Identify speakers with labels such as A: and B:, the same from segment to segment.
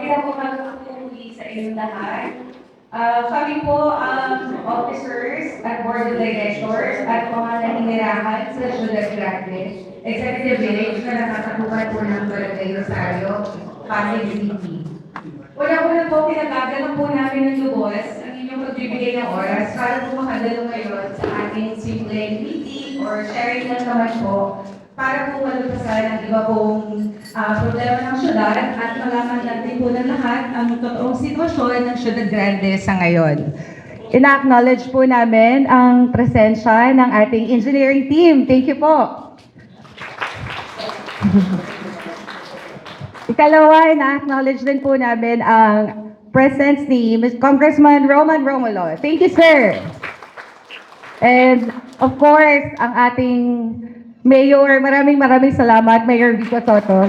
A: Magandang umaga po muli sa inyong lahat. Kami po ang officers at board of directors at mga naninirahan sa Ciudad Grande, Executive Village na nakatakupan po ng Barangay Rosario, Pasig City. Una-una po, pinagagalang po namin ng lubos ang inyong pagbibigay ng oras para po makadalo ngayon sa ating simple meeting or sharing lang naman po para po malupasan ang iba pong problema ng syudad at malaman natin po ng lahat ang totoong sitwasyon ng Ciudad Grande sa ngayon. Ina-acknowledge po namin ang presensya ng ating engineering team. Thank you po. Ikalawa, ina-acknowledge din po namin ang presence ni Congressman Roman Romulo. Thank you, sir. And of course, ang ating Mayor, maraming salamat, Mayor Vico Soto,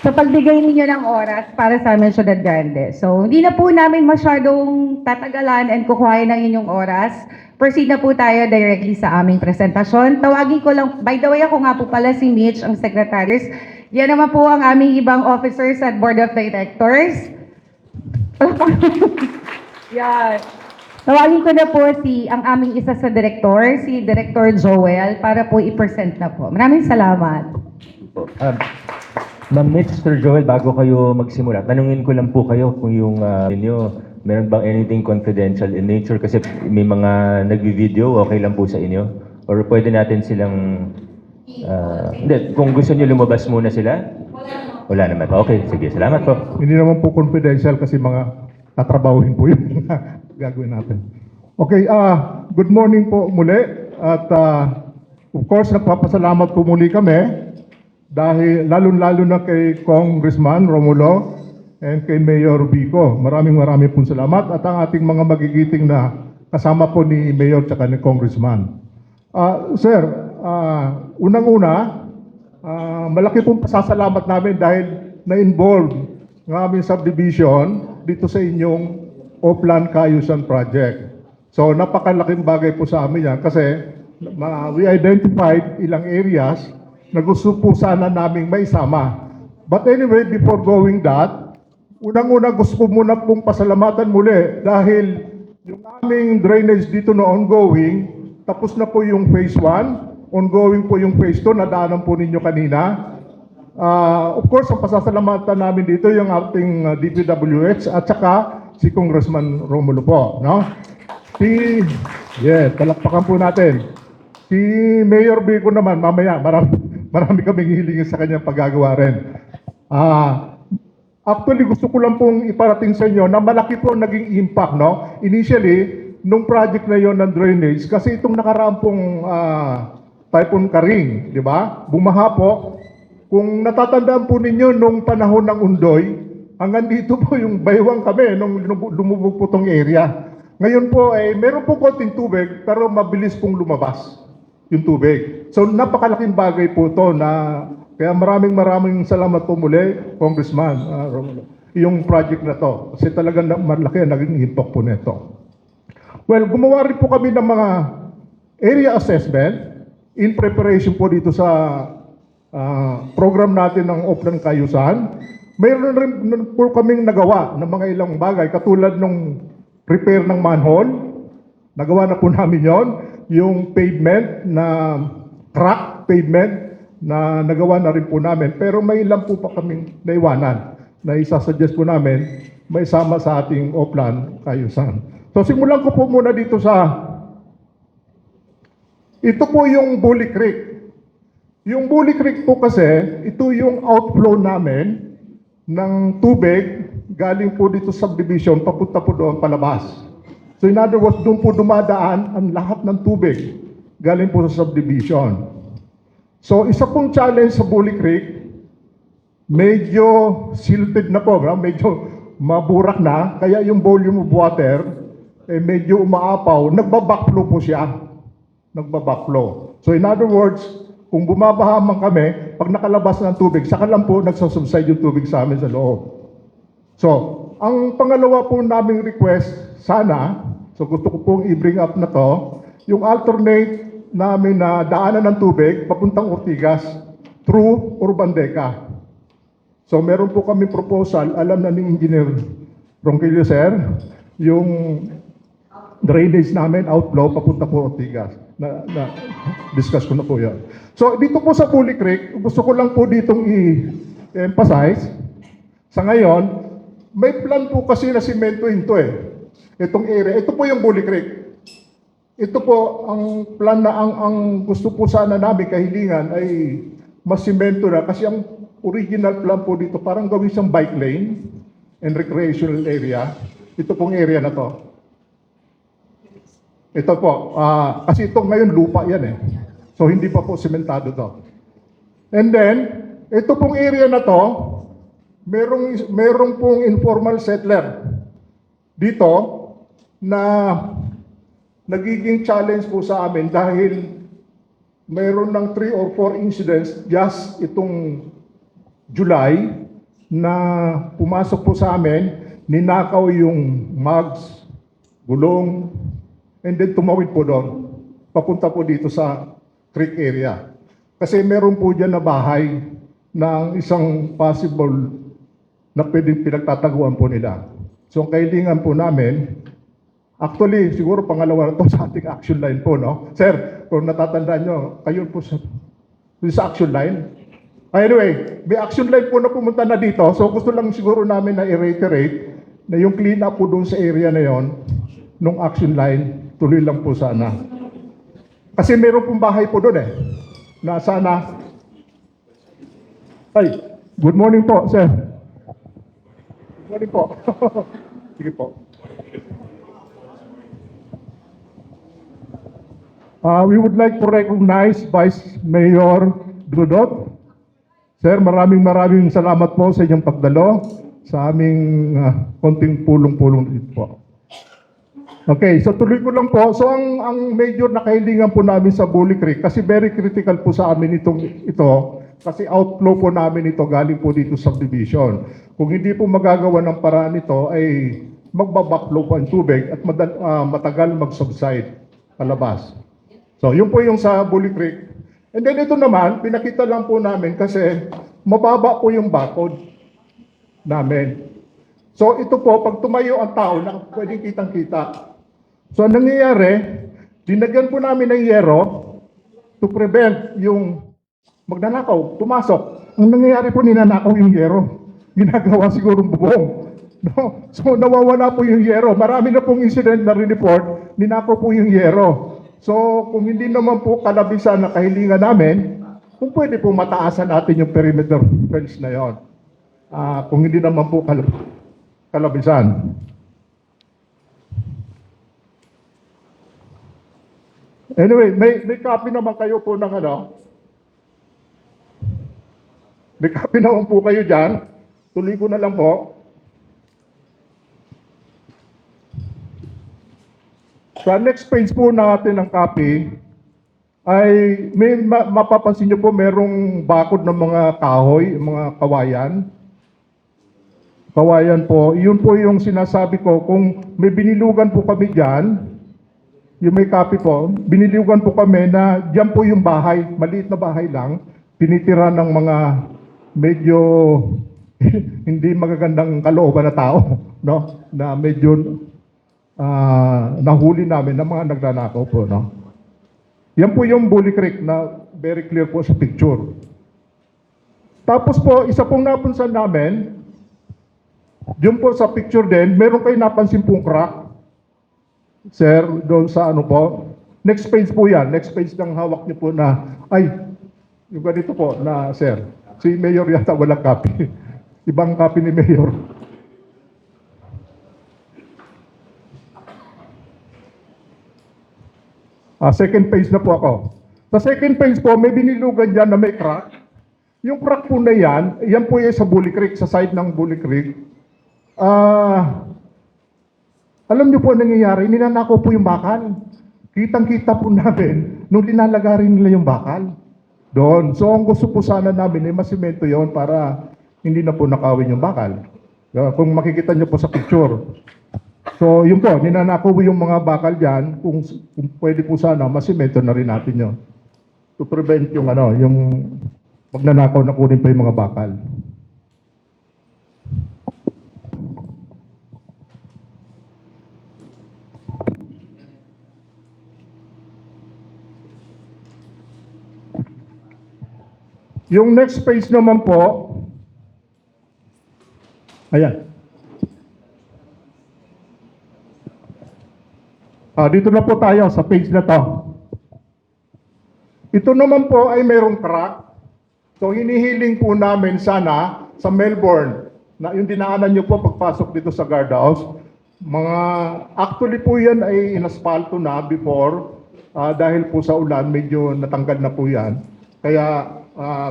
A: sa pagbigay ninyo ng oras para sa amin, Ciudad Grande. So, hindi na po namin masyadong tatagalan and kukuhain ng inyong oras. Proceed na po tayo directly sa aming presentasyon. Tawagin ko lang, by the way, ako nga po pala si Mitch, ang secretaries. Yan naman po ang aming ibang officers at board of directors. Yan. Tawagin ko na po ang aming isa sa director, si Director Joel, para po i-present na po. Maraming salamat.
B: Ma'am Mr. Joel, bago kayo magsimula, tanungin ko lang po kayo kung yung inyo, meron bang anything confidential in nature? Kasi may mga nag-video, okay lang po sa inyo? Or pwede natin silang... hindi, kung gusto nyo lumabas muna sila? Wala naman. Okay, sige. Salamat po.
C: Hindi naman po confidential kasi mga tatrabahuhin po yun. Gagawin natin. Okay, good morning po muli. At of course, nagpapasalamat po muli kami dahil lalo na kay Congressman Romulo and kay Mayor Vico. Maraming po salamat at ang ating mga magigiting na kasama po ni Mayor at ni Congressman. Sir, unang-una, malaki pong pasasalamat namin dahil na-involve ng aming subdivision dito sa inyong Oplan Kayusan Project. So napakalaking bagay po sa amin yan kasi we identified ilang areas na gusto po sana naming maisama. But anyway, before going that, unang-una gusto ko muna pong pasalamatan muli dahil yung aming drainage dito na ongoing, tapos na po yung phase 1, ongoing po yung phase 2, nadaanan po ninyo kanina. Of course, ang pasasalamatan namin dito yung ating DPWH at saka si Congressman Romulo po, no? Talakpakan po natin. Si Mayor Vico naman, mamaya, marami kaming hilingin sa kanyang paggagawa rin. Actually, gusto ko lang pong iparating sa inyo na malaki po ang naging impact, no? Initially, nung project na yon ng drainage, kasi itong nakaraan pong Typhoon Karing, di ba? Bumaha po. Kung natatandaan po ninyo nung panahon ng Undoy, hanggang dito po yung baywang kami nung lumubog po tong area. Ngayon po, meron po konting tubig, pero mabilis pong lumabas yung tubig. So, napakalaking bagay po to na, kaya maraming salamat po muli, Congressman Romulo, yung project na to. Kasi talagang malaki ang naging impact po nito. Well, gumawa rin po kami ng mga area assessment in preparation po dito sa program natin ng Oplan Kayusan. Mayroon rin po kaming nagawa ng mga ilang bagay katulad ng repair ng manhole. Nagawa na po namin yon. Yung pavement na crack pavement na nagawa na rin po namin. Pero may ilan po pa kaming naiwanan na isasuggest po namin may sama sa ating Oplan Kayusan. So simulan ko po muna dito sa ito po yung Bully Creek. Yung Bully Creek po kasi, ito yung outflow namin ng tubig galing po dito sa subdivision, papunta po doon palabas. So in other words, doon po dumadaan ang lahat ng tubig galing po sa subdivision. So isa pong challenge sa Bully Creek, medyo silted na po, medyo maburak na, kaya yung volume of water, medyo umaapaw, nagbabackflow po siya. Nagbabackflow. So in other words, kung bumabaha man kami, pag nakalabas ng tubig, saka lang po nagsasubside yung tubig sa amin sa loob. So, ang pangalawa po naming request, sana, so gusto ko pong i-bring up na to, yung alternate namin na daanan ng tubig papuntang Ortigas through Urbandeca. So meron po kami proposal, alam na ni Engineer Ronquillo sir, yung drainage namin, outflow, papunta po Ortigas. Discuss ko na po yan. So dito po sa Bully Creek, gusto ko lang po ditong i-emphasize, sa ngayon, may plan po kasi na simentohin to itong area. Ito po yung Bully Creek. Ito po ang plan na ang gusto po sana namin kahilingan ay mas simento na kasi ang original plan po dito parang gawin siyang bike lane and recreational area. Ito pong area na to. Ito po, kasi ito ngayon lupa yan So hindi pa po sementado to. And then, ito pong area na to, merong pong informal settler dito na nagiging challenge po sa amin dahil mayroon ng 3 or 4 incidents just itong July na pumasok po sa amin, ninakaw yung mugs, gulong, and then tumawid po doon. Papunta po dito sa creek area. Kasi meron po dyan na bahay ng isang possible na pwedeng pinagtataguan po nila. So ang kailangan po namin, actually, siguro pangalawa na to sa ating action line po, no? Sir, kung natatandaan nyo, kayo po sa action line. Anyway, may action line po na pumunta na dito. So gusto lang siguro namin na i-reiterate na yung clean up po doon sa area na yon, nung action line, tuloy lang po sana. Kasi meron pong bahay po doon na sana. Ay, good morning po, sir. Good morning po. Sige po. We would like to recognize Vice Mayor Dudot. Sir, maraming salamat po sa inyong pagdalo sa aming konting pulong-pulong dito po. Okay, so tuloy ko lang po. So ang major na kahilingan po namin sa Bully Creek, kasi very critical po sa amin ito, kasi outflow po namin ito galing po dito sa subdivision. Kung hindi po magagawa ng paraan ito, ay magbabakflow po ang tubig at matagal mag-subside palabas. So yun po yung sa Bully Creek. And then ito naman, pinakita lang po namin kasi mababa po yung bakod namin. So ito po, pag tumayo ang tao, pwedeng kitang-kita. So ang nangyayari, dinagyan po namin ng yero to prevent yung magnanakaw, pumasok. Ang nangyayari po, ninanakaw yung yero. Ginagawa siguro bubong. No? So nawawala po yung yero. Marami na pong incident na report, ninakaw po yung yero. So kung hindi naman po kalabisan na kahilingan namin, kung pwede po mataasan natin yung perimeter fence na yon. Kung hindi naman po kalabisan. Anyway, may copy naman kayo po ng May copy naman po kayo dyan. Tuloy ko na lang po. Sa next page po natin ng copy, ay may mapapansin nyo po merong bakod ng mga kahoy, mga kawayan. Kawayan po, yun po yung sinasabi ko, kung may binilugan po kami dyan, yung may copy po, binilugan po kami na dyan po yung bahay, maliit na bahay lang, tinitira ng mga medyo hindi magagandang kalooban na tao, no? Na medyo nahuli namin ng mga nagnanakaw po, no? Yan po yung Bully Creek na very clear po sa picture. Tapos po, isa pong napansin namin, yun po sa picture din, meron kayo napansin pong crack. Sir, doon sa po. Next page po yan. Next page ng hawak niyo po na, ay, yung ganito po na, sir. Si Mayor yata walang copy. Ibang copy ni Mayor. Second page na po ako. Sa second page po, may binilugan dyan na may crack. Yung crack po na yan, yan po yung sa Bully Creek, sa side ng Bully Creek. Alam niyo po ang nangyayari, ninanakaw po yung bakal. Kitang-kita po namin nung linalagarin nila yung bakal. Doon. So ang gusto po sana namin ay masimento yon para hindi na po nakawin yung bakal. Kung makikita niyo po sa picture. So yun po, ninanakaw yung mga bakal dyan. Kung pwede po sana, masimento na rin natin yun. To prevent yung yung magnanakaw na kunin pa yung mga bakal. Yung next page naman po, ayan. Dito na po tayo sa page na to. Ito naman po ay mayroong crack. So hinihiling po namin sana sa Melbourne na yung dinaanan nyo po pagpasok dito sa guardhouse. Actually po yan ay inaspalto na before dahil po sa ulan medyo natanggal na po yan. Kaya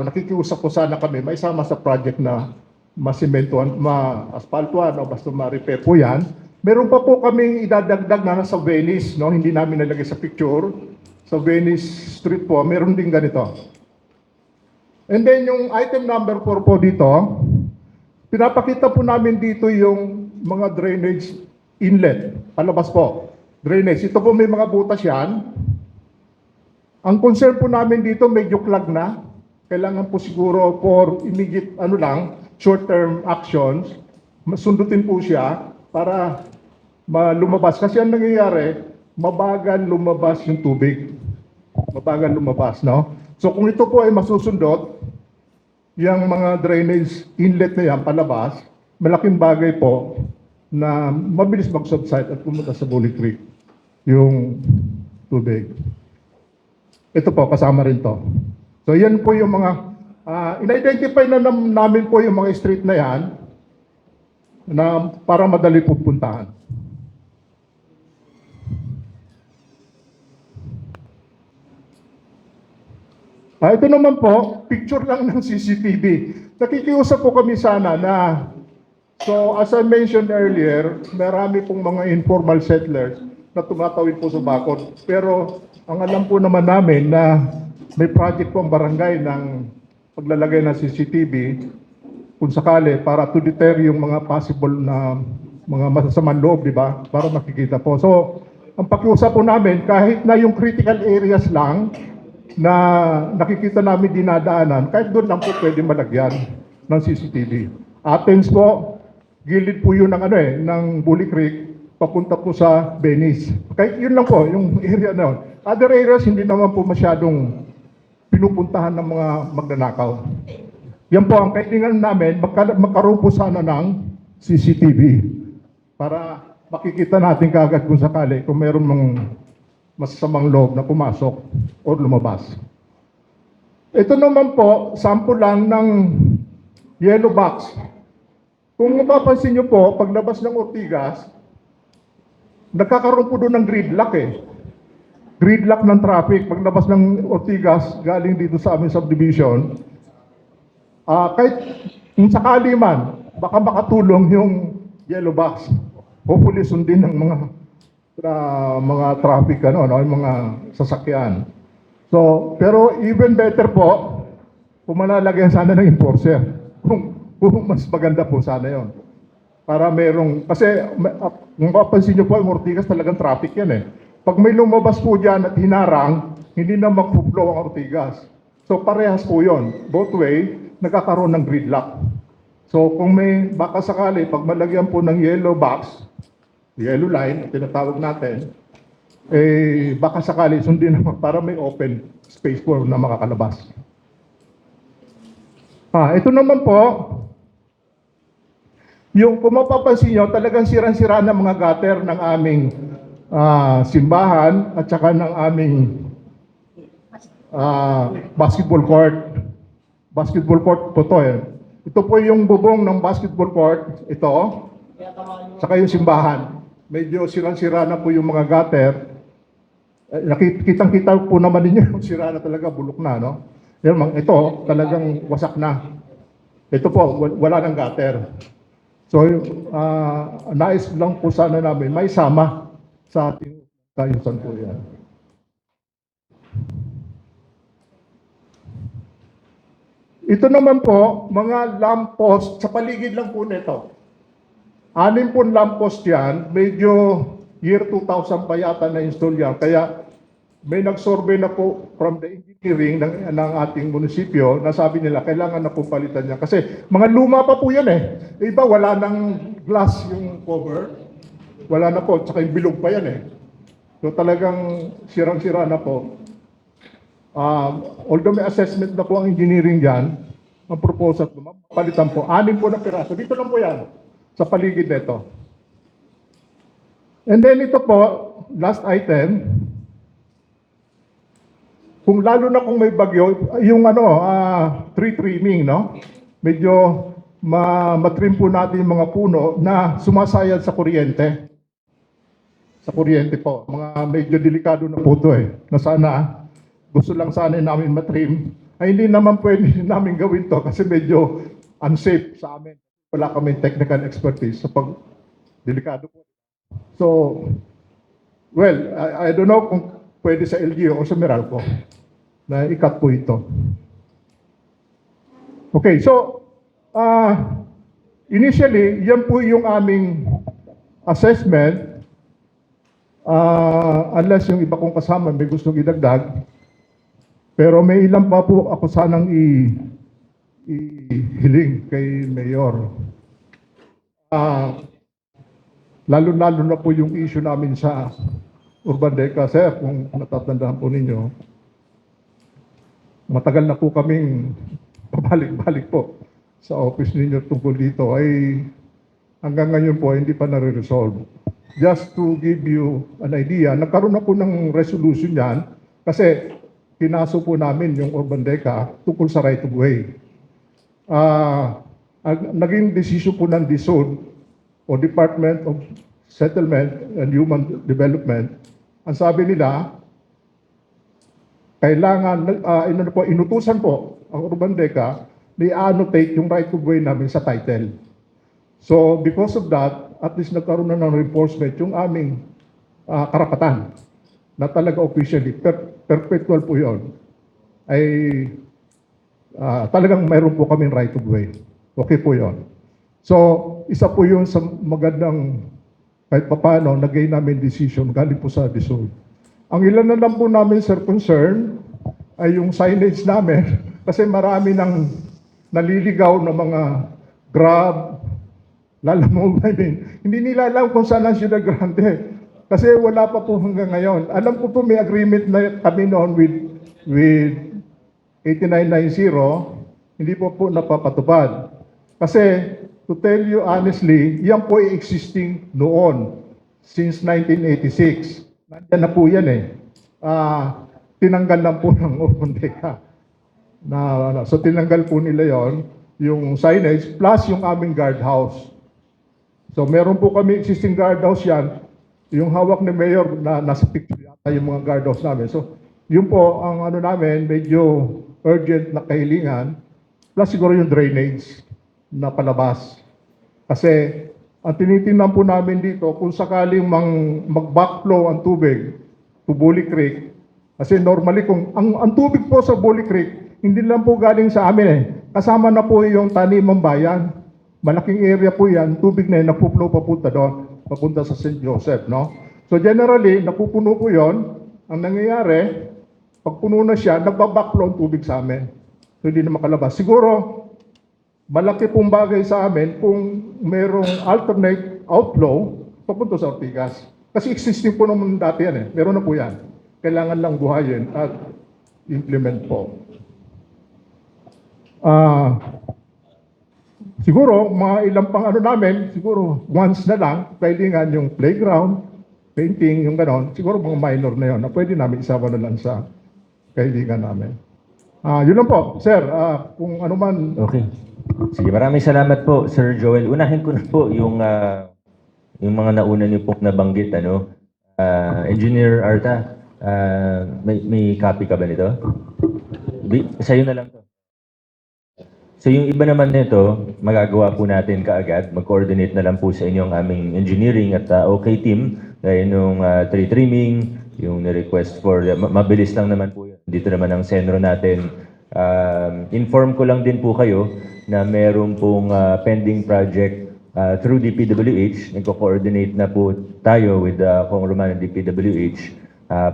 C: nakikiusap po sana kami maisama sa project na masimentuhan, ma-aspaltuhan o basta ma-repair po yan. Meron pa po kaming idadagdag na nasa Venice, no? Hindi namin nalagay sa picture. Sa Venice Street po, meron din ganito. And then yung item number 4 po dito, pinapakita po namin dito yung mga drainage inlet, palabas po. Drainage, ito po may mga butas yan. Ang concern po namin dito, medyo clog na. Kailangan po siguro for immediate, short-term actions, sundutin po siya para lumabas. Kasi ang nangyayari, mabagal lumabas yung tubig. Mabagal lumabas, no? So kung ito po ay masusundot, yung mga drainage inlet na yan, palabas, malaking bagay po na mabilis mag-subside at pumunta sa Bully Creek yung tubig. Ito po, kasama rin to. So yan po yung mga, in-identify na namin po yung mga street na yan na para madali pupuntahan. Ito naman po, picture lang ng CCTV. Nakikiusap po kami sana na, so as I mentioned earlier, marami pong mga informal settlers na tumatawid po sa bakod. Pero ang alam po naman namin na may project po ang barangay ng paglalagay ng CCTV kung sakali para to deter yung mga possible na mga masasamang loob, di ba? Para makikita po. So, ang pakiusap po namin, kahit na yung critical areas lang na nakikita namin dinadaanan, kahit doon lang po pwede malagyan ng CCTV. Athens po, gilid po yun ng, ng Bully Creek, papunta po sa Venice. Kahit yun lang po, yung area na yun. Other areas, hindi naman po masyadong pinupuntahan ng mga magnanakaw. Yan po ang kailangan namin, magkaroon po sana ng CCTV para makikita natin kaagad kung sakali kung meron mga masasamang loob na pumasok o lumabas. Ito naman po, sample lang ng yellow box. Kung mapapansin nyo po, paglabas ng Ortigas, nagkakaroon po doon ng gridlock eh. Gridlock ng traffic. Paglabas ng Ortigas, galing dito sa aming subdivision, kahit kung sakali man, baka makatulong yung yellow box. Hopefully sundin ng mga traffic, yung mga sasakyan. So, pero even better po, kung manalagyan sana ng enforcer. Kung mas maganda po sana yon. Para kasi kung mapapansin nyo po, ang Ortigas talagang traffic yan eh. Pag may lumabas po dyan at hinarang, hindi na mag-flow ang Ortigas. So parehas po yon. Both way, nagkakaroon ng gridlock. So kung may baka sakali, pag malagyan po ng yellow box, yellow line, tinatawag natin, baka sakali sundin naman para may open space po na makakalabas. Ito naman po, yung kung mapapansin nyo, talagang sirang-sira ng mga gutter ng aming simbahan at saka ng aming basketball court. Basketball court po to eh. Ito po yung bubong ng basketball court, ito, saka yung simbahan. Medyo sirang-sira na po yung mga gutter. Kitang-kita po naman ninyo yung sira na talaga, bulok na, no? Ito, talagang wasak na. Ito po, wala ng gutter. So, nais lang po sana namin, may sama sa ating kayusan po yan. Ito naman po, mga lamppost, sa paligid lang po nito. 6 po lamppost yan, medyo year 2000 pa yata na-install yan. Kaya may nag-survey na po from the engineering ng ating munisipyo na sabi nila kailangan na po palitan niya. Kasi mga luma pa po yan eh. Iba wala nang glass yung cover. Wala na po, tsaka yung bilog pa yan eh. So talagang sirang-sira na po. Although may assessment na po ang engineering dyan, ang proposal po, palitan po, 6 po na piraso. Dito lang po yan, sa paligid nito. And then ito po, last item, kung lalo na kung may bagyo, yung tree trimming, no? Medyo matrim po natin yung mga puno na sumasayad sa kuryente. Sa kuryente po. Mga medyo delikado na po ito eh. Na sana, gusto lang sana namin matrim. Ay hindi naman pwede namin gawin to kasi medyo unsafe sa amin. Wala kami technical expertise sa pag delikado po. So, well, I don't know kung pwede sa LGU o sa Meralco na ikat po ito. Okay, so, initially, yan po yung aming assessment. Unless yung iba kong kasama may gustong idagdag. Pero may ilan pa po ako sanang ihiling kay Mayor. Lalo-lalo na po yung issue namin sa Urban Deca, sir, kung natatandaan po ninyo. Matagal na po kaming pabalik-balik po sa office ninyo tungkol dito ay hanggang ngayon po hindi pa nare-resolve. Just to give you an idea, nagkaroon na po ng resolution yan kasi pinaso po namin yung Urban Deca tungkol sa right of way. Naging desisyon po ng DSUD o Department of Settlement and Human Development, ang sabi nila, kailangan, inutusan po ang Urban Deca na i-annotate yung right of way namin sa title. So because of that, at least nagkaroon na ng reinforcement yung aming karapatan na talaga officially, perpetual po yun, ay talagang mayroon po kaming right of way. Okay po yun. So, isa po yun sa magandang kahit paano, nag-gain namin decision galing po sa DSUD. Ang ilan na lang po namin, sir, concern ay yung signage namin kasi marami nang naliligaw na mga Grab, lalamove, hindi nila alam kung saan ang Ciudad Grande. Kasi wala pa po hanggang ngayon. Alam ko po may agreement na kami noon with 8990, hindi po napapatupad. Kasi to tell you honestly, yan po ay existing noon since 1986. Nandiyan na po yan eh. Tinanggal lang po ng Urban Deca. So tinanggal po nila yon, yung signage plus yung aming guardhouse. So meron po kami existing guardhouse yan. Yung hawak ni Mayor na nasa picture yata yung mga guardhouse namin. So yun po ang namin, medyo urgent na kahilingan. Plus siguro yung drainage na palabas. Kasi ang tinitingnan po namin dito, kung sakaling mag-backflow ang tubig to Bully Creek, kasi normally kung ang tubig po sa Bully Creek, hindi lang po galing sa amin eh. Kasama na po yung tanimang bayan. Malaking area po yan, tubig na yun, napuplo papunta doon, papunta sa St. Joseph, no? So generally, napupuno po yon. Ang nangyayari, pag puno na siya, nagbabackflow ang tubig sa amin. So hindi na makalabas. Siguro, malaki pong bagay sa amin kung merong alternate outflow papunta sa Ortigas. Kasi existing po naman dati yan eh. Meron na po yan. Kailangan lang buhayin at implement po. Siguro, mga ilang pang namin, siguro once na lang, kailangan yung playground, painting, yung ganon, siguro mga minor na yun, na pwede namin isama na lang sa kailangan namin. Yun lang po, sir, kung ano man.
B: Okay. Sige, maraming salamat po, Sir Joel. Unahin ko na po yung mga nauna niyo pong nabanggit, Engineer Arta, may copy ka ba nito? Sa'yo na lang to. So yung iba naman nito, magagawa po natin kaagad. Mag-coordinate na lang po sa inyo ang aming engineering at OK team. Gaya nung tree trimming, yung request for, mabilis lang naman po yun. Dito naman ang senro natin. Inform ko lang din po kayo na meron pong pending project through DPWH. Nagko-coordinate na po tayo with Kong Roman and DPWH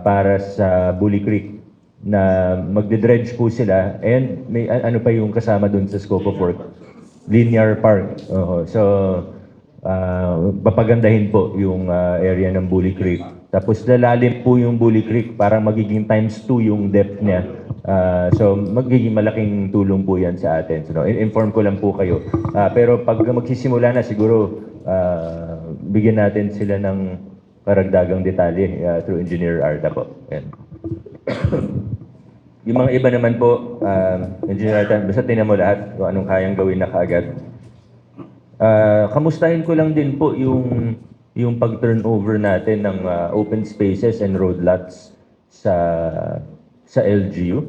B: para sa Bully Creek na magde-dredge po sila and may ano pa yung kasama dun sa scope of work, linear park. So papagandahin po yung area ng Bully Creek. Tapos lalalim po yung Bully Creek, parang magiging times 2 yung depth niya. So magiging malaking tulong po yan sa atin. So, inform ko lang po kayo. Pero pag magsisimula na siguro, bigyan natin sila ng karagdagang detalye through Engineer Arta po. Yan. Yung mga iba naman po, Engineer Arta, basta tingnan mo lahat kung anong kayang gawin na kaagad. Kamustahin ko lang din po yung pag-turnover natin ng open spaces and road lots sa LGU.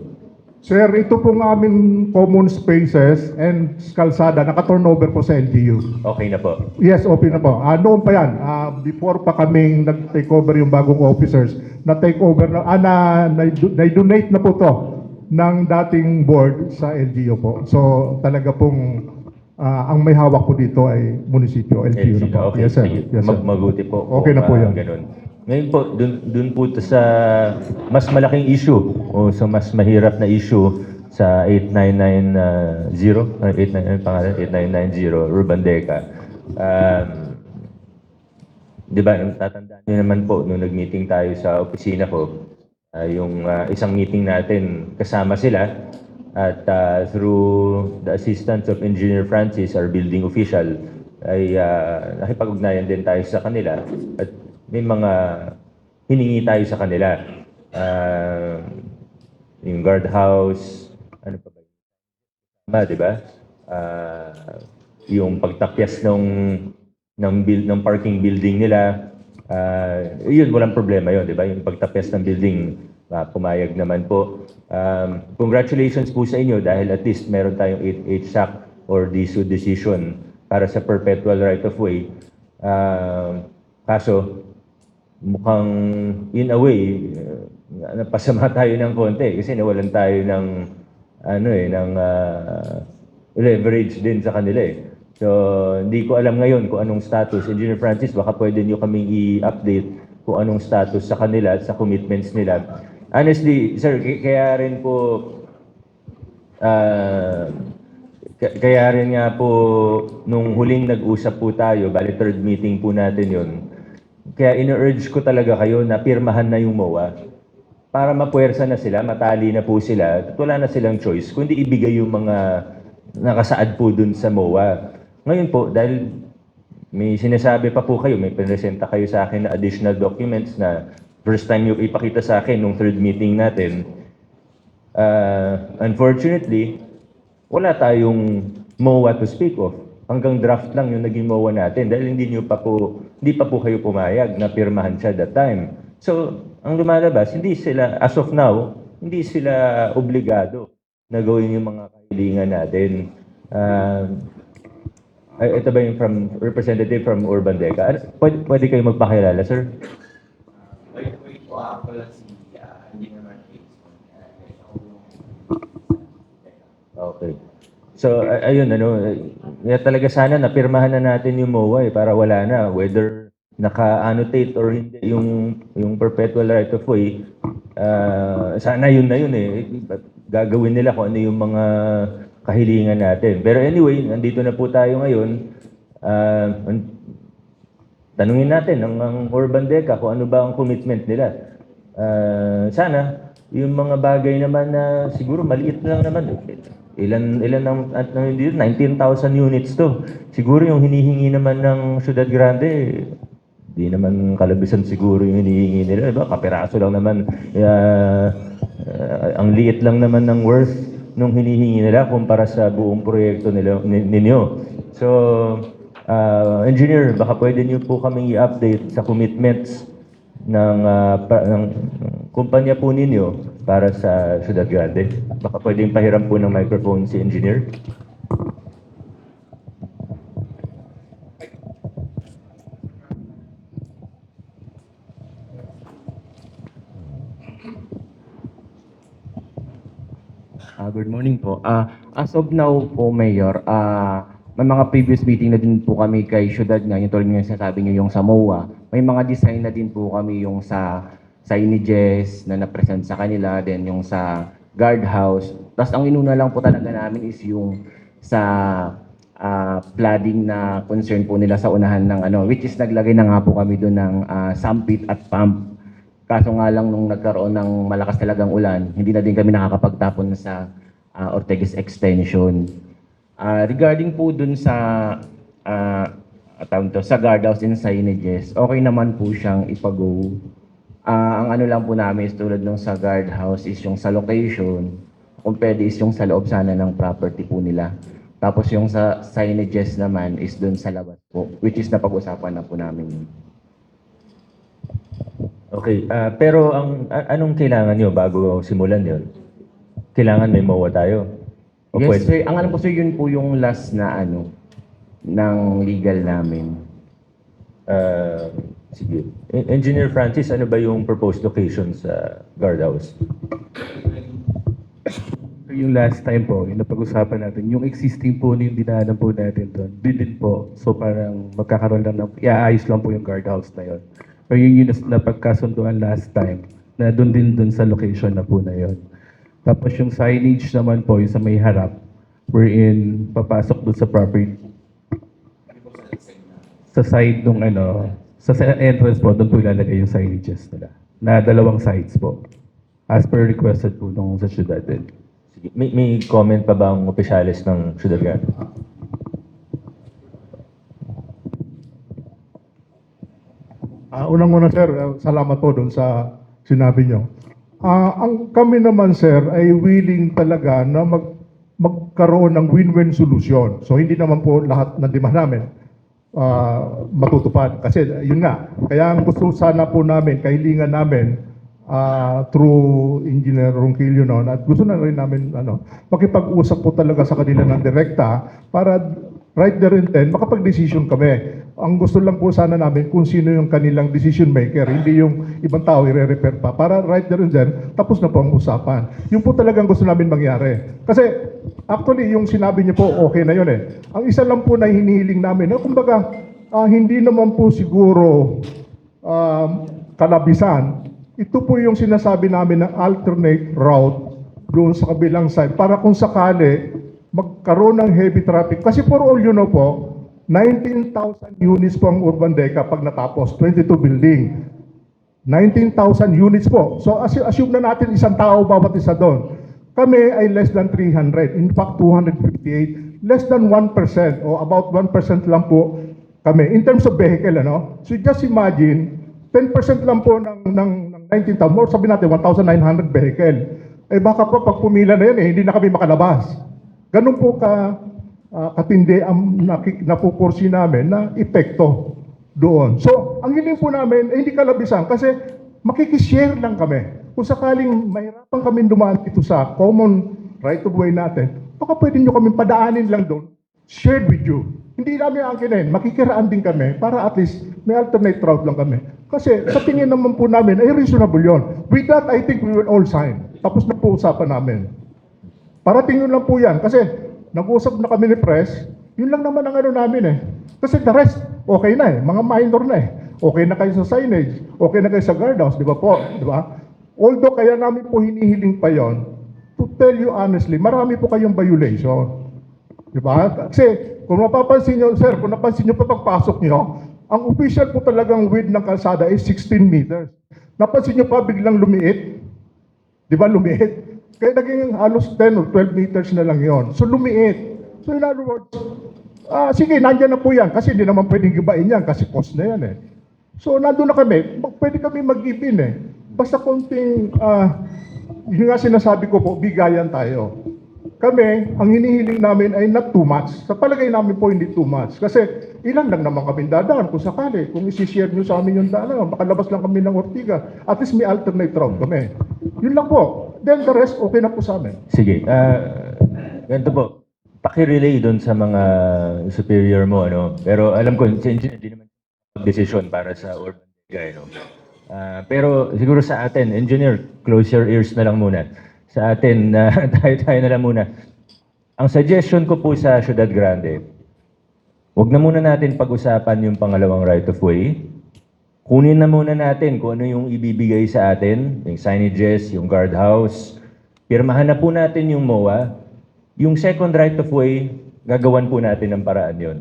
C: Sir, ito pong aming common spaces and kalsada, naka-turnover po sa LGU.
B: Okay na po.
C: Yes, open na po. Noon pa yan, before pa kaming nag-take over yung bagong officers, na-take over na-donate na po to ng dating board sa LGU po. So talaga pong ang may hawak po dito ay munisipyo, LGU na po.
B: Okay,
C: Yes, sir.
B: sige.
C: Yes, sir.
B: Mabuti po.
C: Okay na po yan.
B: Ganun. Ngayon po, dun po sa mas malaking issue o sa mas mahirap na issue sa 8990, 8990 Urban Deca. Di ba, tatandaan niyo naman po, nung nag-meeting tayo sa opisina ko, yung isang meeting natin, kasama sila, at through the assistance of Engineer Francis, our building official, ay nakipag-ugnayan din tayo sa kanila at may mga hiningi tayo sa kanila. Yung guardhouse, ano pa ba yun? Di ba? Yung pagtapyas ng parking building nila, yun, walang problema yun, di ba? Yung pagtapyas ng building, pumayag naman po. Congratulations po sa inyo dahil at least meron tayong HSAC or DSU decision para sa perpetual right-of-way. Kaso, mukhang in a way, napasama tayo ng konti kasi nawalan tayo ng leverage din sa kanila eh. So, hindi ko alam ngayon kung anong status. Engineer Francis, baka pwede nyo kaming i-update kung anong status sa kanila at sa commitments nila. Honestly, sir, kaya rin nga po, nung huling nag-usap po tayo, bali third meeting po natin yun, kaya ina-urge ko talaga kayo na pirmahan na yung MOA para mapuwersa na sila, matali na po sila, at wala na silang choice, kundi ibigay yung mga nakasaad po dun sa MOA. Ngayon po, dahil may sinasabi pa po kayo, may pinresenta kayo sa akin na additional documents na first time yung ipakita sa akin nung third meeting natin, unfortunately, wala tayong MOA to speak of. Hanggang draft lang yung naging MOA natin dahil hindi pa po kayo pumayag na pirmahan siya that time. So, ang lumalabas, hindi sila, as of now, hindi sila obligado na gawin yung mga kahilingan natin. Ito ba yung representative from Urban Deca? Pwede kayo magpakilala, sir?
D: Wait po ako lang si Engineer Marquez.
B: Okay. So, ayun, kaya talaga sana napirmahan na natin yung MOA para wala na, whether naka-annotate or hindi yung perpetual right of way, sana yun na yun eh. Gagawin nila kung ano yung mga kahilingan natin. Pero anyway, nandito na po tayo ngayon. Tanungin natin ang Urban Deca kung ano ba ang commitment nila. Sana, yung mga bagay naman na siguro maliit lang naman. Ilan ang 19,000 units to. Siguro yung hinihingi naman ng Ciudad Grande, di naman kalabisan siguro yung hinihingi nila. Diba? Kapiraso lang naman. Ang liit lang naman ng worth nung hinihingi nila kumpara sa buong proyekto ninyo. So, Engineer, baka pwede niyo po kaming i-update sa commitments ng kumpanya po ninyo para sa Ciudad Grande. Baka pwedeng pahiram po ng microphone si Engineer.
E: Good morning po. As of now po, Mayor, may mga previous meeting na din po kami kay Ciudad nga, yung tulad nga sinasabi niyo yung sa MOA. May mga design na din po kami yung sa signages na na-present sa kanila, then yung sa guardhouse. Tapos ang inuna lang po talaga namin is yung sa flooding na concern po nila sa unahan ng which is naglagay na nga po kami doon ng sump pit at pump. Kaso nga lang nung nagkaroon ng malakas talagang ulan, hindi na din kami nakakapagtapon sa Ortegas Extension. Regarding po dun sa sa guardhouse and signages, okay naman po siyang ipago. Ang ano lang po namin is tulad nung sa guardhouse is yung sa location, kung pwede is yung sa loob sana ng property po nila. Tapos yung sa signages naman is dun sa labas po, which is napag-usapan na po namin yun.
B: Okay, pero anong kailangan nyo bago simulan yon? Kailangan may MOA tayo? O
E: Yes,
B: pwede-
E: sir. Ang alam ko, sir, yun po yung last na ng legal namin.
B: Sige. Engineer Francis, ano ba yung proposed location sa guardhouse?
F: Yung last time po, yung napag-usapan natin, yung existing po yung dinaanan po natin doon, din po. So parang magkakaroon lang iaayos lang po yung guardhouse na yon. Pero yun yung napagkasunduan last time, na doon sa location na po na yon. Tapos yung signage naman po, yung sa may harap, wherein papasok doon sa property, sa side nung sa entrance po, doon po ilalagay yung signages nila. Na 2 sides po. As per requested po nung sa syudad din.
B: Sige. May comment pa ba ang opisyalis ng Ciudad Grande?
C: Unang-una sir, salamat po doon sa sinabi nyo. Kami naman sir ay willing talaga na magkaroon ng win-win solution. So hindi naman po lahat ng demand namin matutupad. Kasi yun nga, kaya ang gusto sana po namin, kahilingan namin through Engineer Ronquillo noon, at gusto na rin namin makipag-usap po talaga sa kanila ng direkta para right there and then makapag-decision kami. Ang gusto lang po sana namin kung sino yung kanilang decision maker, hindi yung ibang tao i-refer pa. Para right there and then, tapos na po ang usapan. Yung po talagang gusto namin mangyari. Kasi actually yung sinabi niyo po, okay na yun eh. Ang isa lang po na hinihiling namin, kumbaga hindi naman po siguro kalabisan. Ito po yung sinasabi namin ng alternate route doon sa kabilang side para kung sakali magkaroon ng heavy traffic. Kasi for all you know po, 19,000 units po ang Urban Deca pag natapos, 22 building. 19,000 units po. So assume na natin isang tao bawat isa doon. Kami ay less than 300. In fact, 258. Less than 1% o about 1% lang po kami. In terms of vehicle, So just imagine, 10% lang po ng 19,000, or sabi natin 1,900 vehicle. Eh baka po pag pumila na yan, hindi na kami makalabas. Ganun po katindi ang napuporsi namin na epekto doon. So, ang hiling po namin, hindi kalabisan kasi makikishare lang kami. Kung sakaling mahirapan kami dumaan dito sa common right of way natin, baka pwede nyo kami padaanin lang doon, shared with you. Hindi namin angkinin, makikiraan din kami para at least may alternate route lang kami. Kasi sa tingin naman po namin, ay reasonable yon. With that, I think we will all sign. Tapos na po usapan namin. Parating yun lang po yan. Kasi nag-usap na kami ni Press, yun lang naman ang namin eh. Kasi the rest, okay na eh. Mga minor na eh. Okay na kayo sa signage, okay na kayo sa guardhouse, di ba po? Di ba? Although kaya namin po hinihiling pa yon, to tell you honestly, marami po kayong violation. Di ba? Kasi kung mapapansin nyo, sir, kung napansin nyo pa pagpasok nyo, ang official po talagang width ng kalsada is 16 meters. Napansin nyo pa biglang lumiit? Di ba lumiit? Kaya naging halos 10 or 12 meters na lang yon. So lumiit. So in other words, sige, nandyan na po yan. Kasi hindi naman pwedeng gibain yan kasi cost na yan eh. So nandun na kami. Pwede kami mag-give-in eh. Basta konting, yun nga sinasabi ko po, bigayan tayo. Kami, ang hinihiling namin ay not too much. Sa palagay namin po, hindi too much. Kasi ilan lang naman kami dadaan kung sakali. Kung isi-share nyo sa amin yung daan, makalabas lang kami ng Ortigas. At least may alternate route kami. Yun lang po. Then the rest, okay na po sa amin.
B: Sige. Ganito po. Paki-relay doon sa mga superior mo, Pero alam ko, si engineer, hindi naman decision para sa urban guy, pero siguro sa atin, engineer, close your ears na lang muna. Sa atin, tayo na lang muna. Ang suggestion ko po sa Ciudad Grande, huwag na muna natin pag-usapan yung pangalawang right of way. Kunin na muna natin kung ano yung ibibigay sa atin, yung signages, yung guardhouse. Pirmahan na po natin yung MOA. Yung second right of way, gagawan po natin ng paraan yon.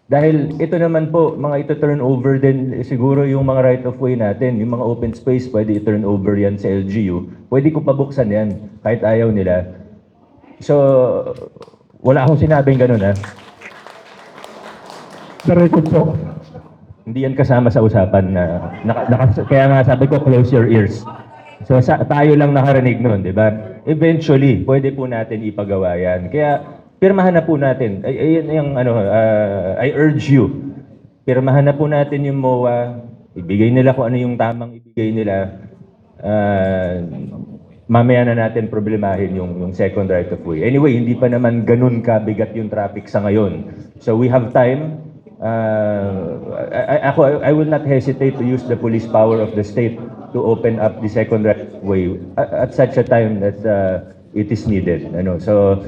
B: Dahil ito naman po, mga ito turnover din siguro yung mga right of way natin, yung mga open space, pwede i-turn over yan sa LGU. Pwede ko pabuksan yan, kahit ayaw nila. So, wala akong sinabing ganun ha.
C: The record po.
B: Hindi yan kasama sa usapan na, kaya nga sabi ko, close your ears. So tayo lang nakarinig nun, di ba? Eventually, pwede po natin ipagawa yan. Kaya, pirmahan na po natin. Ayun yung I urge you. Pirmahan na po natin yung MOA. Ibigay nila kung ano yung tamang ibigay nila. Mamaya na natin problemahin yung second right of way. Anyway, hindi pa naman ganun kabigat yung traffic sa ngayon. So we have time. I will not hesitate to use the police power of the state to open up the second right of way at such a time that it is needed. So,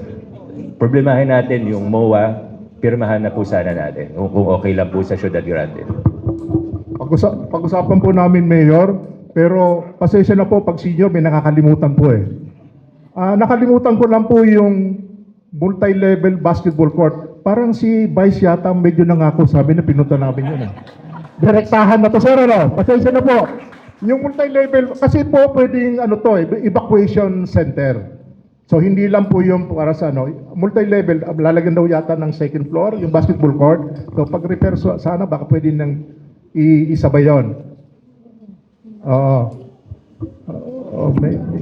B: problemahin natin yung MOA, pirmahan na po sana natin kung okay lang po sa Ciudad Grande.
C: Pag-usapan po namin, Mayor, pero pasensya na po pag senior may nakakalimutan po eh. Nakalimutan ko lang po yung multi-level basketball court. Parang si Vice yata medyo nangako sabi na pinunta namin yun eh. Direktahan na to, sir, pasensya na po. Yung multi-level, kasi po pwedeng evacuation center. So hindi lang po yung para sa multi-level, lalagyan daw yata ng second floor, yung basketball court. So pag-repair sana, baka pwede nang isabay yun.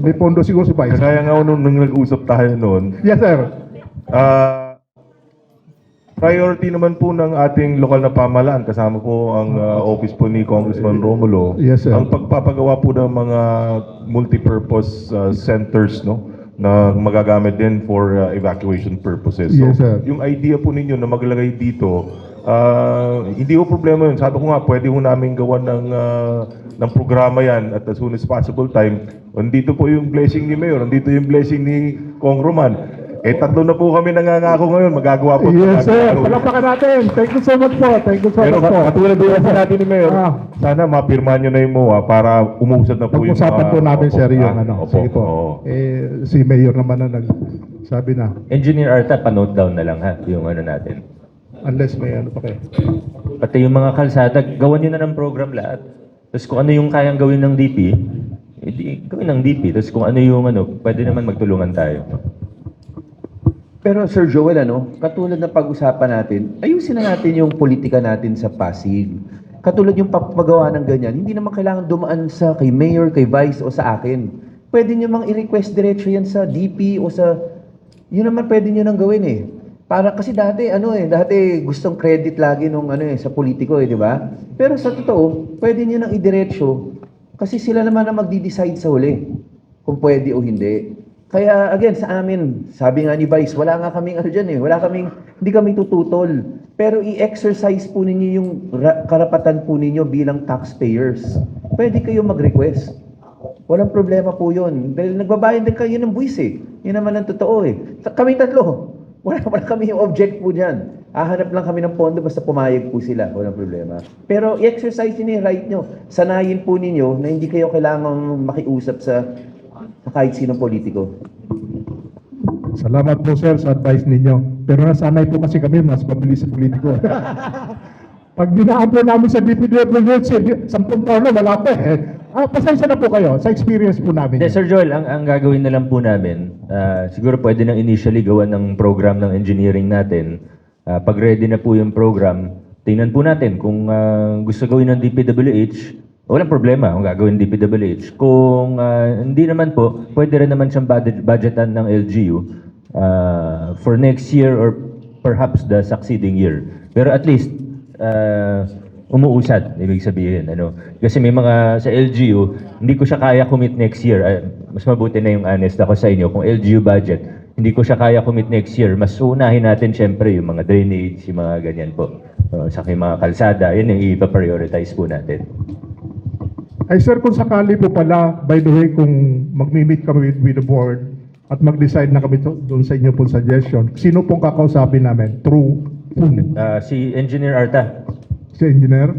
C: May pondo siguro si Vice.
G: Kaya nga nung nag-usap tayo noon,
C: Yes, sir.
G: priority naman po ng ating lokal na pamahalaan, kasama po ang office po ni Congressman Romulo,
C: Yes, sir.
G: ang pagpapagawa po ng mga multipurpose centers, no, na magagamit din for evacuation purposes. So,
C: Yes, sir.
G: yung idea po ninyo na maglagay dito, hindi ko problema yun. Sabi ko nga, pwede ho namin gawa ng programa yan at as soon as possible time. Andito po yung blessing ni Mayor, andito yung blessing ni Congressman. Tatlo na po kami nangangako ngayon, magagawa po.
C: Yes, sir. Palapakan natin. Thank you so much po. Thank you so
G: Pero
C: much po.
G: katulad din sa natin ni Mayor, sana mapirmahan nyo na yung MOA para umuusad na po yung
C: Pag-usapan po natin, sir, yung
G: Opo,
C: Sige po.
G: oo.
C: Si Mayor naman na nagsabi na.
B: Engineer Arta, pa-note down na lang ha, yung natin.
C: Unless may pa kayo.
B: Pati yung mga kalsada, gawan nyo na ng program lahat. Tapos kung ano yung kayang gawin ng DP, gawin ng DP. Tapos kung ano yung pwede naman magtulungan tayo.
H: Pero Sir Joel, katulad na pag-usapan natin, ayusin na natin yung politika natin sa Pasig. Katulad yung papagawa ng ganyan, hindi naman kailangan dumaan sa kay Mayor, kay Vice o sa akin. Pwede nyo mang i-request diretso yan sa DP o sa... Yun naman pwede nyo nang gawin eh. Para kasi dati, dati gustong credit lagi nung sa politiko di ba? Pero sa totoo, pwede nyo nang idiretso kasi sila naman ang magdi-decide sa huli kung pwede o hindi. Kaya again, sa amin, sabi nga ni Vice, wala nga kaming hindi kami tututol. Pero i-exercise po ninyo yung karapatan po ninyo bilang taxpayers. Pwede kayo mag-request. Walang problema po yun. Dahil nagbabayad din kayo ng buwis eh. Yun naman ang totoo eh. Kami tatlo, wala kami yung object po dyan. Hahanap lang kami ng pondo basta pumayag po sila. Walang problema. Pero i-exercise nyo yung right nyo. Sanayin po ninyo na hindi kayo kailangang makiusap sa kahit sinong politiko.
C: Salamat po, sir, sa advice ninyo. Pero nasanay po kasi kami, mas mabilis sa politiko. Pag dinaan po namin sa DPWH, 10 taon na, wala pa eh. Pasensya na po kayo sa experience po namin.
B: Sir Joel, ang gagawin na lang po namin, siguro pwede nang initially gawa ng program ng engineering natin. Pag ready na po yung program, tingnan po natin kung gusto gawin ng DPWH, walang problema kung gagawin DPWH. Kung hindi naman po, pwede rin naman siyang budgetan ng LGU for next year or perhaps the succeeding year. Pero at least, umuusad, ibig sabihin. Kasi may mga sa LGU, hindi ko siya kaya commit next year. Mas mabuti na yung honest ako sa inyo. Kung LGU budget, hindi ko siya kaya commit next year. Mas unahin natin syempre yung mga drainage, yung mga ganyan po. Sa mga kalsada, yun yung ipa-prioritize po natin.
C: Ay sir, kung sakali po pala, by the way, kung mag-meet kami with the board at mag-decide na kami doon sa inyo pong suggestion, sino pong kakausapin namin? Through whom?
B: Si Engineer Arta.
C: Si engineer?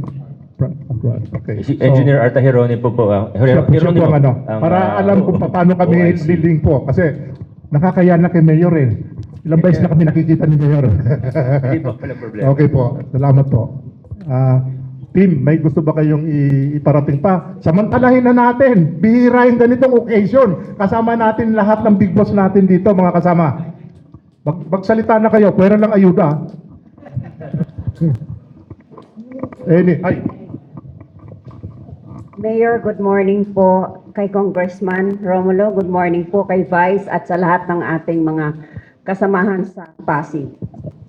C: Okay.
B: Si Engineer Arta Jeronimo po.
C: Siya po ang para alam kung paano kami
B: OIC.
C: leading po. Kasi nakakaya na kay Mayor eh. Ilang beses na kami nakikita ni Mayor.
B: Hindi po, walang problema.
C: Okay po, salamat po. Team, may gusto ba kayong iparating pa? Samantalahin na natin, bihira yung ganitong occasion. Kasama natin lahat ng big boss natin dito, mga kasama. Magsalita na kayo, pwera lang ayuda. Ay,
I: Mayor, good morning po kay Congressman Romulo. Good morning po kay Vice at sa lahat ng ating mga kasamahan sa Pasig.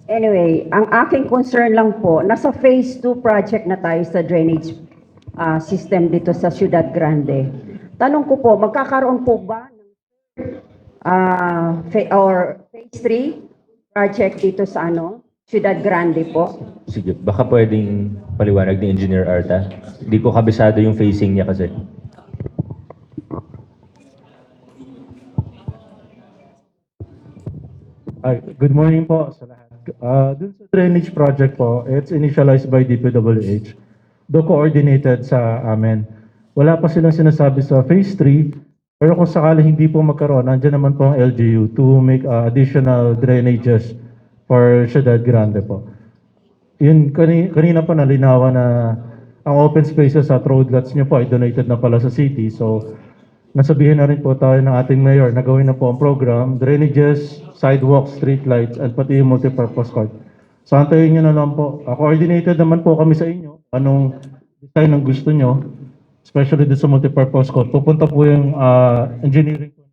I: Anyway, ang aking concern lang po, nasa phase 2 project na tayo sa drainage system dito sa Ciudad Grande. Tanong ko po, magkakaroon po ba ng phase 3 project dito sa Ciudad Grande po?
B: Sige, baka pwedeng paliwanag ni Engineer Arta. Hindi ko kabisado yung facing niya kasi.
F: Hi, good morning po sa lahat. Dun sa drainage project po, it's initialized by DPWH, though coordinated sa amin. Wala pa silang sinasabi sa phase 3, pero kung sakali hindi po magkaroon, nandiyan naman po ang LGU to make additional drainages for Ciudad Grande po. Yun, kanina pa nalinawan na ang open spaces at roadlots niyo po ay donated na pala sa city. So, nasabihin na rin po tayo ng ating mayor na gawin na po ang program, drainages, sidewalks, street lights, at pati yung multipurpose court. So, antayin nyo na lang po. Coordinated naman po kami sa inyo. Anong design ang gusto nyo, especially dito sa multipurpose court. Pupunta po yung engineering po.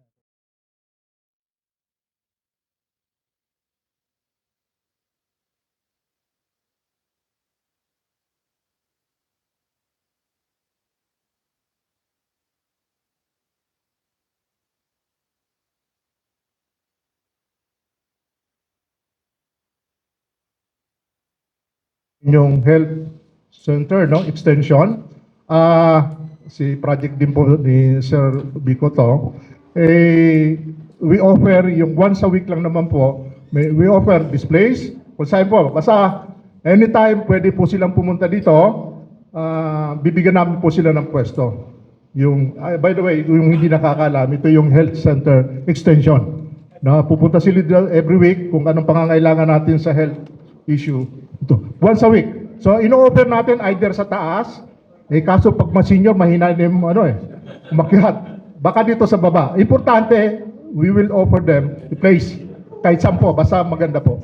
C: yung health center, no, extension. Si project din po ni Sir Bico to. We offer yung once a week lang naman po. We offer displays. Kung saan po, basta anytime pwede po silang pumunta dito. Bibigyan namin po sila ng pwesto. Yung, by the way, yung hindi nakakaalam, ito yung health center extension. Na pupunta sila every week kung anong pangangailangan natin sa health issue. Ito, once a week. So, ino-offer natin either sa taas, kaso pag ma-senior, mahina yung umakyat. Baka dito sa baba. Importante, we will offer them a place. Kahit saan po, basta maganda po.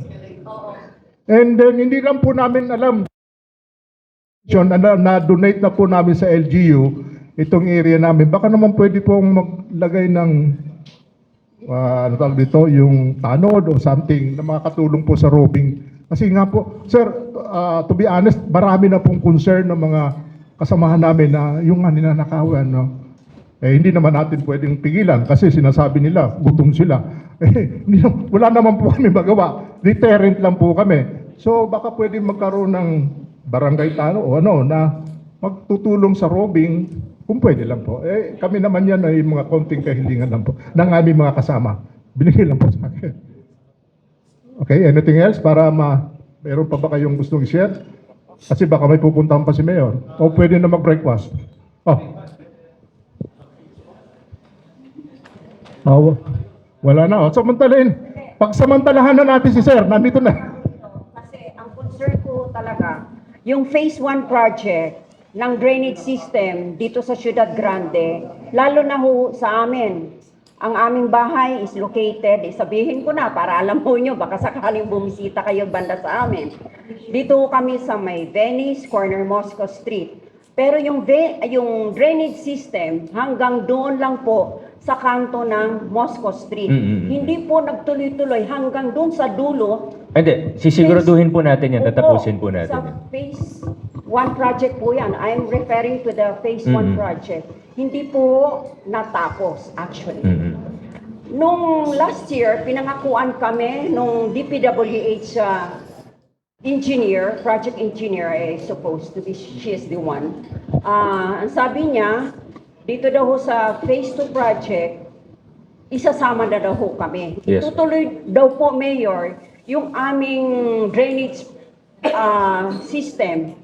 C: And then, hindi lang po namin alam, na-donate na po namin sa LGU, itong area namin. Baka naman pwede pong maglagay ng, ano tawag dito, yung tanod o something na makakatulong po sa roving. Kasi nga po, sir, to be honest, marami na pong concern ng mga kasamahan namin na yung ninanakawan, no? Hindi naman natin pwedeng pigilan kasi sinasabi nila, gutom sila. Wala naman po kami magawa. Deterrent lang po kami. So baka pwede magkaroon ng barangay tano o na magtutulong sa robbing kung pwede lang po. Kami naman yan ay mga konting kahilingan lang po ng aming mga kasama. Binigay lang po sa akin. Okay, anything else para meron pa ba kayong gustong i-share? Kasi baka may pupuntahan pa si Mayor. O pwede na mag-breakfast. Wala na. Pagsamantalahan na natin si Sir. Nandito na.
I: Kasi ang concern ko talaga, yung phase 1 project ng drainage system dito sa Ciudad Grande, lalo na sa amin. Ang aming bahay is located, sabihin ko na para alam mo nyo, baka sakaling bumisita kayo banda sa amin. Dito kami sa may Venice, corner Moscow Street. Pero yung drainage system hanggang doon lang po sa kanto ng Moscow Street. Hindi po nagtuloy-tuloy hanggang doon sa dulo.
B: Hindi, sisiguraduhin po natin yan, tatapusin po natin
I: Sa
B: yan.
I: phase 1 project po yan. I'm referring to the phase 1 project. Hindi po natapos actually. Nung last year, pinangakuan kami nung DPWH engineer, project engineer, supposed to be, she is the one. Ang sabi niya, dito daw sa phase 2 project, isasama na daw kami.
B: Yes.
I: Itutuloy daw po, Mayor, yung aming drainage system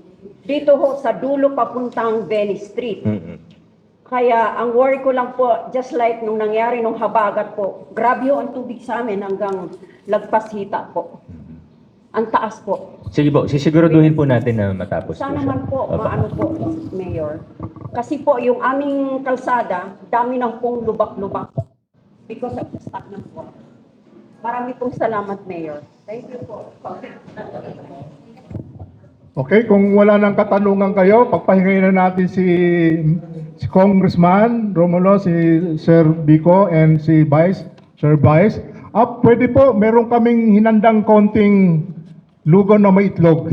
I: dito sa dulo papuntang Venice Street. Kaya ang worry ko lang po, just like nung nangyari nung habagat po, grabe ho ang tubig sa amin hanggang lagpas hita po. Ang taas po.
B: Sige po, sisiguraduhin po natin na matapos
I: Sana
B: siya.
I: man po,
B: Opo.
I: maano po, Mayor. Kasi po, yung aming kalsada, dami ng pong lubak-lubak because of the stagnant water. Marami pong salamat, Mayor. Thank you po.
C: Okay, kung wala nang katanungan kayo, pagpahingayin na natin si Congressman Romulo, si Sir Bico, and si Sir Vice. Pwede po, meron kaming hinandang konting lugaw na may itlog.